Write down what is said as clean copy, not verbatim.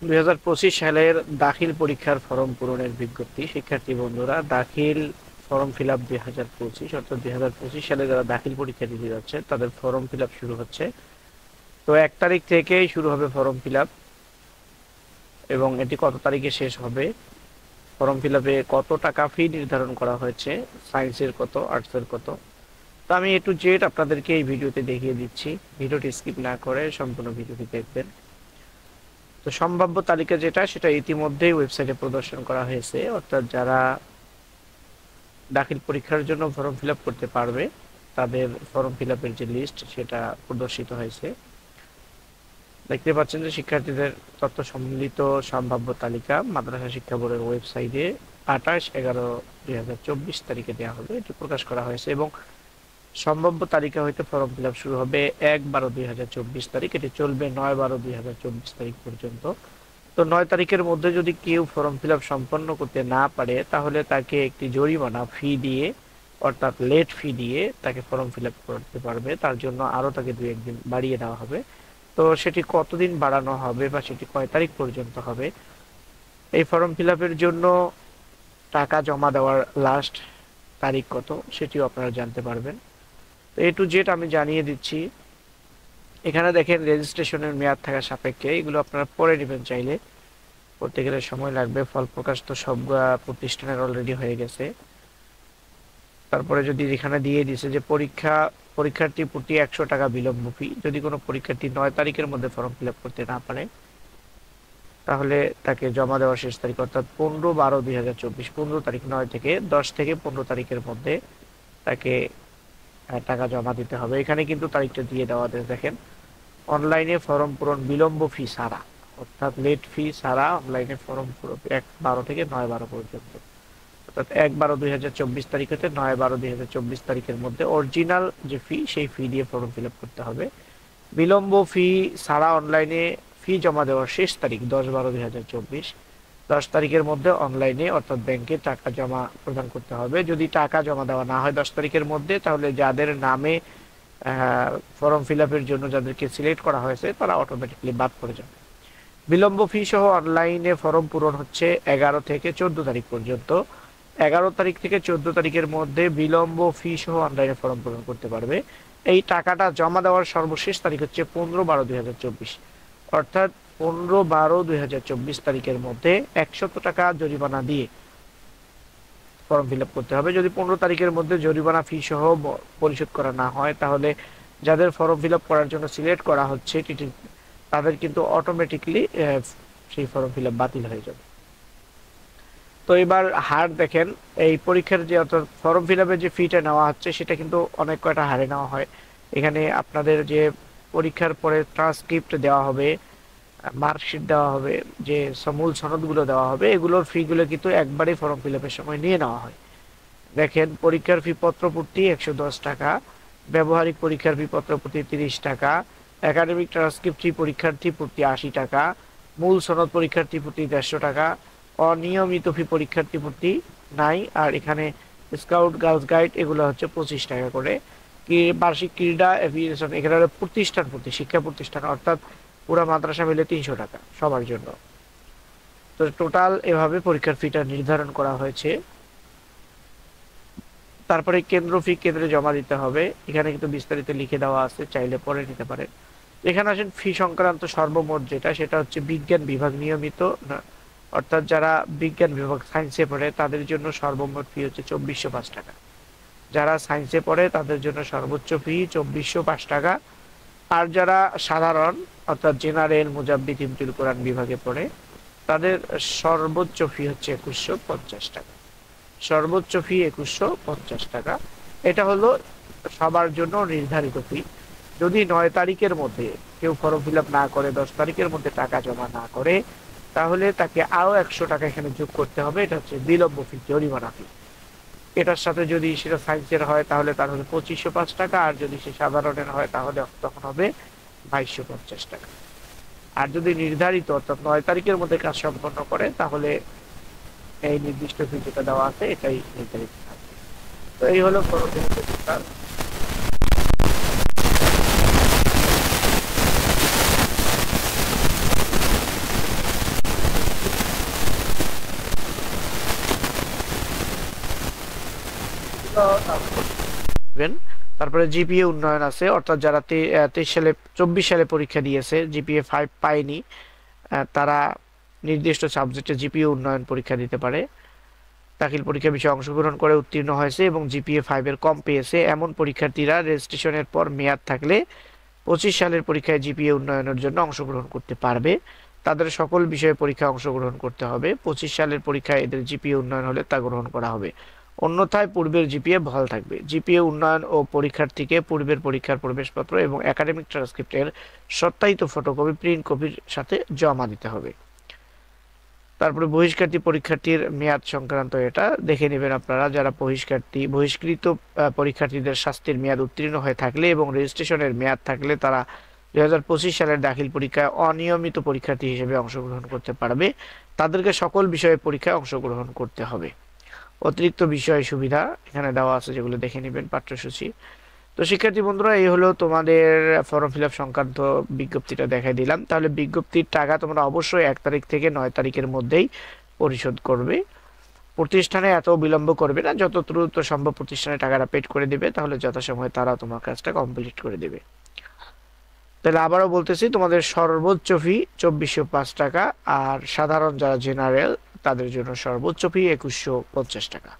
2025 সালের দাখিল পরীক্ষার ফরম পূরণের বিজ্ঞপ্তি। শিক্ষার্থী বন্ধুরা, দাখিল ফর্ম ফিল আপ 2025, অর্থাৎ 2025 সালে যারা দাখিল পরীক্ষা দিতে যাচ্ছে তাদের ফর্ম ফিল আপ শুরু হচ্ছে। তো 1 তারিখ থেকেই শুরু হবে ফর্ম ফিল আপ, এবং এটি কত তারিখে শেষ হবে, ফর্ম ফিল আপে কত টাকা ফি নির্ধারণ করা হয়েছে, সায়েন্সের কত, আর্টসের কত। তো আমি A to Z আপনাদেরকে এই ভিডিওতে দেখিয়ে দিচ্ছি। ভিডিওটি স্কিপ না করে সম্পূর্ণ ভিডিওটি দেখবেন। তো সম্ভাব্য তালিকা যেটা, সেটা ইতিমধ্যেই ওয়েবসাইটে প্রদর্শন করা হয়েছে, অর্থাৎ যারা দাখিল পরীক্ষার জন্য ফর্ম ফিল আপ করতে পারবে তাদের ফর্ম ফিল আপের যে লিস্ট সেটা প্রদর্শিত হয়েছে। দেখতে পাচ্ছেন যে শিক্ষার্থীদের তথ্য সম্মিলিত সম্ভাব্য তালিকা মাদ্রাসা শিক্ষা বোর্ডের ওয়েবসাইটে 28/11/2024 তারিখে দেওয়া হবে, এটি প্রকাশ করা হয়েছে। এবং সম্ভাব্য তালিকা হইতে ফর্ম ফিল আপ শুরু হবে 1/12/2024 তারিখ, এটি চলবে 9/12/2024 তারিখ পর্যন্ত। তো 9 তারিখের মধ্যে যদি কেউ ফর্ম ফিল আপ সম্পন্ন করতে না পারে, তাহলে তাকে একটি জরিমানা ফি দিয়ে, অর্থাৎ লেট ফি দিয়ে তাকে ফর্ম ফিল আপ করতে পারবে। তার জন্য আরো তাকে 2-1 দিন বাড়িয়ে দেওয়া হবে। তো সেটি কতদিন বাড়ানো হবে বা সেটি কয় তারিখ পর্যন্ত হবে, এই ফর্ম ফিল আপের জন্য টাকা জমা দেওয়ার লাস্ট তারিখ কত, সেটিও আপনারা জানতে পারবেন। তো A to Z আমি জানিয়ে দিচ্ছি। এখানে দেখেন রেজিস্ট্রেশনের মেয়াদ থাকা সাপেক্ষে, এগুলো আপনারা পরে নেবেন চাইলে, করতে গেলে সময় লাগবে। ফল প্রকাশ তো সব প্রতিষ্ঠানের অলরেডি হয়ে গেছে। তারপরে যদি এখানে দিয়ে দিছে যে পরীক্ষার্থী প্রতি 100 টাকা বিলম্ব ফি, যদি কোনো পরীক্ষার্থী 9 তারিখের মধ্যে ফর্ম ফিল আপ করতে না পারে, তাহলে তাকে জমা দেওয়ার শেষ তারিখ অর্থাৎ 15/12/2024, 15 তারিখ, 9 থেকে 10 থেকে 15 তারিখের মধ্যে তাকে টাকা জমা দিতে হবে। এখানে কিন্তু তারিখটা দিয়ে দেওয়া আছে, দেখেন, অনলাইনে ফর্ম পূরণ বিলম্ব ফি ছাড়া, অর্থাৎ লেট ফি ছাড়া অনলাইনে ফর্ম পূরণ 1/12 থেকে 9/12 পর্যন্ত, অর্থাৎ 1/12/2024 তারিখ হতে 9/12/2024 তারিখের মধ্যে অরিজিনাল যে ফি, সেই ফি দিয়ে ফর্ম ফিল আপ করতে হবে। বিলম্ব ফি ছাড়া অনলাইনে ফি জমা দেওয়ার শেষ তারিখ 10/12/2024, 10 তারিখের মধ্যে অনলাইনে অর্থাৎ ব্যাংকে টাকা জমা প্রদান করতে হবে। যদি টাকা জমা দেওয়া না হয় 10 তারিখের মধ্যে, তাহলে যাদের নামে ফর্ম ফিল আপের জন্য যাদেরকে সিলেক্ট করা হয়েছে তারা অটোমেটিকলি বাদ পড়ে যাবে। বিলম্ব ফি সহ অনলাইনে ফর্ম পূরণ হচ্ছে 11 থেকে 14 তারিখ পর্যন্ত। 11 তারিখ থেকে 14 তারিখের মধ্যে বিলম্ব ফি সহ অনলাইনে ফর্ম পূরণ করতে পারবে। এই টাকাটা জমা দেওয়ার সর্বশেষ তারিখ হচ্ছে 15/12/2024, অর্থাৎ 15/12/2024 তারিখের মধ্যে 100 টাকা জরিমানা দিয়ে ফর্ম ফিল আপ করতে হবে। যদি 15 তারিখের মধ্যে জরিমানা ফি সহ পরিশোধ করা না হয়, তাহলে যাদের ফর্ম ফিল আপ করার জন্য সিলেক্ট করা হচ্ছে তাদের কিন্তু অটোমেটিকলি সেই ফর্ম ফিল আপ বাতিল হয়ে যাবে। তো এবার হার দেখেন, এই পরীক্ষার যে অর্থাৎ ফর্ম ফিল আপের যে ফিটা নেওয়া হচ্ছে সেটা কিন্তু অনেক কয়টা হারে নেওয়া হয়। এখানে আপনাদের যে পরীক্ষার পরে ট্রান্সক্রিপ্ট দেওয়া হবে, মার্কশিট দেওয়া হবে, যে মূল সনদগুলো দেওয়া হবে, এগুলোর ফি গুলো কিন্তু একবারেই ফর্ম ফিল আপের সময় নিয়ে নেওয়া হয়। দেখেন, পরীক্ষার ফি পত্র প্রতি 110 টাকা, ব্যবহারিক পরীক্ষার ফি পত্র প্রতি 30 টাকা, একাডেমিক ট্রান্সক্রিপ্ট ফি পরীক্ষার্থী প্রতি 80 টাকা, মূল সনদ পরীক্ষার্থী প্রতি 150 টাকা, অনিয়মিত ফি পরীক্ষার্থী প্রতি নাই। আর এখানে স্কাউট, গার্লস গাইড এগুলো হচ্ছে 25 টাকা করে। বার্ষিক ক্রীড়া এভিয়েশন এখানে প্রতিষ্ঠান প্রতি, শিক্ষা প্রতিষ্ঠান অর্থাৎ পুরা মাদ্রাসা মিলে 300 টাকা সবার জন্য। তো টোটাল এভাবে পরীক্ষার ফিটা নির্ধারণ করা হয়েছে। তারপরে কেন্দ্র ফি কেন্দ্রে জমা দিতে হবে, এখানে কিন্তু বিস্তারিত লিখে দেওয়া আছে, চাইলে পরে নিতে পারেন। এখানে আসেন ফি সংক্রান্ত সর্বমোট যেটা, সেটা হচ্ছে বিজ্ঞান বিভাগ নিয়মিত অর্থাৎ যারা বিজ্ঞান বিভাগ সায়েন্সে পড়ে তাদের জন্য সর্বমোট ফি হচ্ছে 2405 টাকা। যারা সায়েন্সে পড়ে তাদের জন্য সর্বোচ্চ ফি 2405 টাকা। আর যারা সাধারণ অর্থাৎ জেনারেল, মুজাব্বিদ, হিমতুল কোরআন বিভাগে পড়ে তাদের সর্বোচ্চ ফি হচ্ছে 2150 টাকা। সর্বোচ্চ ফি 2150 টাকা। এটা হলো সবার জন্য নির্ধারিত ফি। যদি 9 তারিখের মধ্যে কেউ ফর্ম ফিল আপ না করে, 10 তারিখের মধ্যে টাকা জমা না করে, তাহলে তাকে আরো 100 টাকা এখানে যোগ করতে হবে, এটা হচ্ছে বিলম্ব ফি, জরিমানা ফি। এটার সাথে যদি সেটা সায়েন্সের হয় তাহলে তার হবে 2505 টাকা, আর যদি সে সাধারণের হয় তাহলে তখন হবে 2250 টাকা। আর যদি নির্ধারিত অর্থাৎ 9 তারিখের মধ্যে কাজ সম্পন্ন করে, তাহলে এই নির্দিষ্ট ফি যেটা দেওয়া আছে এটাই নির্ধারিত থাকবে। তো এই হলো ফর্ম ফিল আপের। তারপরে জিপিএ উন্নয়ন আছে, অর্থাৎ যারা 23 সালে পরীক্ষা দিয়েছে জিপিএ 5 পায়নি, তারা নির্দিষ্ট সাবজেক্টে জিপিএ উন্নয়ন পরীক্ষা দিতে পারে। দাখিল পরীক্ষা বিষয়ে অংশগ্রহণ করে উত্তীর্ণ হয়েছে এবং জিপিএ 5 এর কম পেয়েছে এমন পরীক্ষার্থীরা রেজিস্ট্রেশনের পর মেয়াদ থাকলে 25 সালের পরীক্ষায় জিপিএ উন্নয়নের জন্য অংশগ্রহণ করতে পারবে। তাদের সকল বিষয়ে পরীক্ষায় অংশগ্রহণ করতে হবে। 25 সালের পরীক্ষায় এদের জিপিএ উন্নয়ন হলে তা গ্রহণ করা হবে, অন্যথায় পূর্বের জিপিএ বহাল থাকবে। জিপিএ উন্নয়ন ও পরীক্ষার্থীকে পূর্বের পরীক্ষার প্রবেশপত্র এবং একাডেমিক ট্রান্সক্রিপ্টের সত্যায়িত ফটোকপি প্রিন্ট কপির সাথে জমা দিতে হবে। তারপরে বহিষ্কৃত পরীক্ষার্থীর মেয়াদ সংক্রান্ত এটা দেখে নেবেন আপনারা। যারা বহিষ্কৃত পরীক্ষার্থীদের শাস্তির মেয়াদ উত্তীর্ণ হয়ে থাকলে এবং রেজিস্ট্রেশনের মেয়াদ থাকলে তারা 2025 সালের দাখিল পরীক্ষায় অনিয়মিত পরীক্ষার্থী হিসেবে অংশগ্রহণ করতে পারবে। তাদেরকে সকল বিষয়ে পরীক্ষায় অংশগ্রহণ করতে হবে। অতিরিক্ত বিষয় সুবিধা এখানে দেওয়া আছে, যেগুলো দেখে নেবেন পাঠ্যসূচি। তো শিক্ষার্থী বন্ধুরা, এই হলো তোমাদের ফর্ম ফিল আপ সংক্রান্ত বিজ্ঞপ্তিটা দেখাই দিলাম। তাহলে বিজ্ঞপ্তির টাকা তোমরা অবশ্যই 1 তারিখ থেকে 9 তারিখের মধ্যেই পরিশোধ করবে। প্রতিষ্ঠানে এত বিলম্ব করবে না, যত দ্রুত সম্ভব প্রতিষ্ঠানে টাকাটা পেড করে দেবে, তাহলে যথাসময়ে তারা তোমার কাজটা কমপ্লিট করে দেবে। তাহলে আবারও বলতেছি, তোমাদের সর্বোচ্চ ফি 2405 টাকা, আর সাধারণ যারা জেনারেল তাদের জন্য সর্বোচ্চ ফি 2150 টাকা।